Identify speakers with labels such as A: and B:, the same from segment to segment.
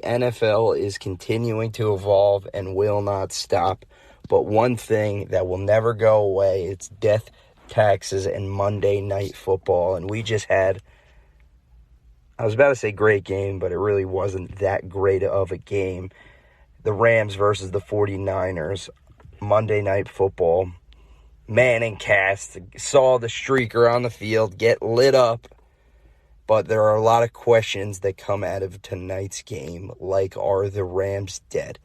A: NFL is continuing to evolve and will not stop. But one thing that will never go away, it's death, taxes, and Monday Night Football. And we just had, I was about to say great game, but it really wasn't that great of a game. The Rams versus the 49ers, Monday Night Football. Man and cast, saw the streaker on the field get lit up. But there are a lot of questions that come out of tonight's game, like, are the Rams dead?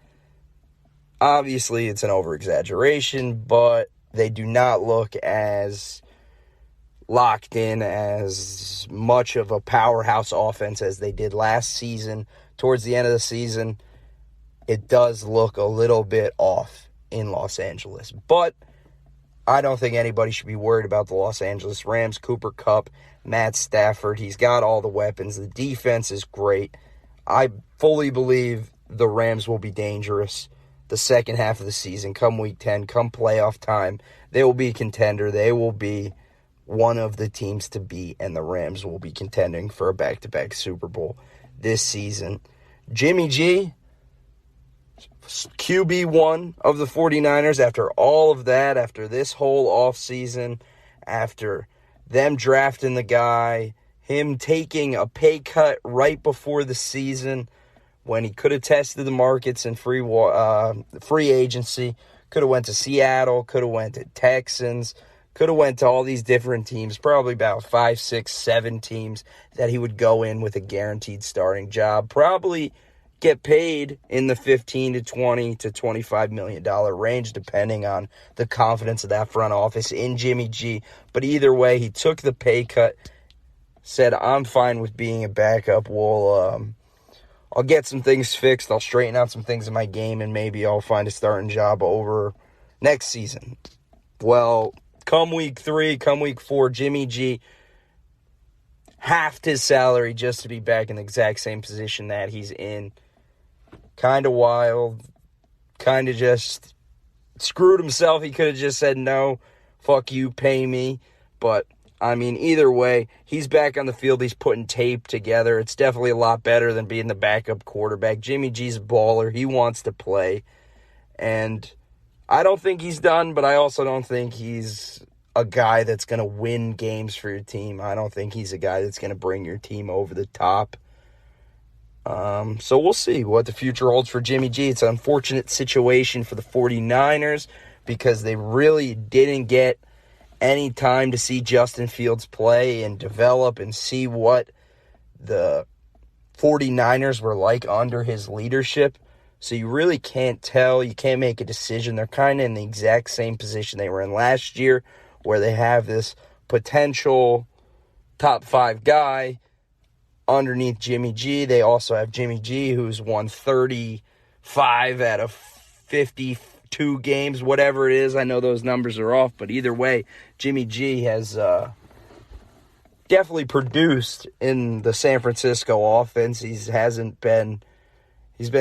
A: Obviously, it's an over-exaggeration, but they do not look as locked in, as much of a powerhouse offense as they did last season. Towards the end of the season, it does look a little bit off in Los Angeles. But I don't think anybody should be worried about the Los Angeles Rams. Cooper Kupp, Matt Stafford, he's got all the weapons. The defense is great. I fully believe the Rams will be dangerous the second half of the season. Come Week 10, come playoff time, they will be a contender. They will be one of the teams to beat, and the Rams will be contending for a back-to-back Super Bowl this season. Jimmy G, QB1 of the 49ers, after all of that, after this whole offseason, after them drafting the guy, him taking a pay cut right before the season when he could have tested the markets in free agency, could have went to Seattle, could have went to Texans, could have went to all these different teams, probably about 5, 6, 7 teams that he would go in with a guaranteed starting job, probably get paid in the $15 to $20 to $25 million range, depending on the confidence of that front office in Jimmy G. But either way, he took the pay cut, said, I'm fine with being a backup. I'll get some things fixed. I'll straighten out some things in my game, and maybe I'll find a starting job over next season. Well, come week 3, come week 4, Jimmy G halved his salary just to be back in the exact same position that he's in. Kind of wild, kind of just screwed himself. He could have just said, no, fuck you, pay me. But, I mean, either way, he's back on the field. He's putting tape together. It's definitely a lot better than being the backup quarterback. Jimmy G's a baller. He wants to play. And I don't think he's done, but I also don't think he's a guy that's going to win games for your team. I don't think he's a guy that's going to bring your team over the top. So we'll see what the future holds for Jimmy G. It's an unfortunate situation for the 49ers because they really didn't get any time to see Justin Fields play and develop and see what the 49ers were like under his leadership. So you really can't tell. You can't make a decision. They're kind of in the exact same position they were in last year, where they have this potential top 5 guy underneath Jimmy G. They also have Jimmy G, who's won 35 out of 52 games, whatever it is. I know those numbers are off, but either way, Jimmy G has definitely produced in the San Francisco offense. He's been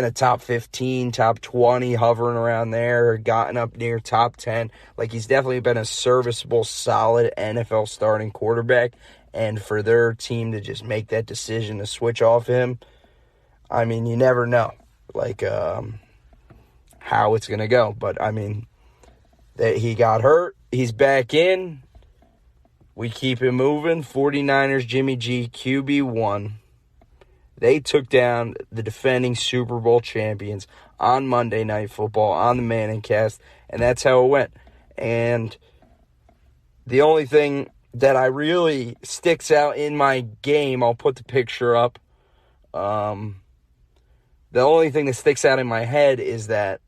A: a top 15, top 20, hovering around there, gotten up near top 10. Like, he's definitely been a serviceable, solid NFL starting quarterback. And for their team to just make that decision to switch off him, I mean, you never know, how it's going to go. But, I mean, he got hurt. He's back in. We keep it moving. 49ers, Jimmy G, QB1. They took down the defending Super Bowl champions on Monday Night Football, on the Manning Cast, and that's how it went. And the only thing that I really sticks out in my game, I'll put the picture up. The only thing that sticks out in my head is that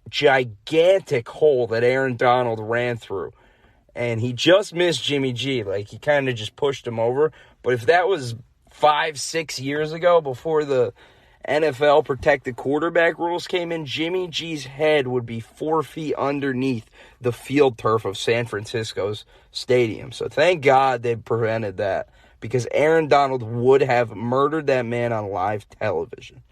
A: gigantic hole that Aaron Donald ran through. And he just missed Jimmy G. Like, he kind of just pushed him over. But if that was 5-6 years ago, before the NFL protected quarterback rules came in, Jimmy G's head would be 4 feet underneath the field turf of San Francisco's stadium. So thank God they prevented that, because Aaron Donald would have murdered that man on live television.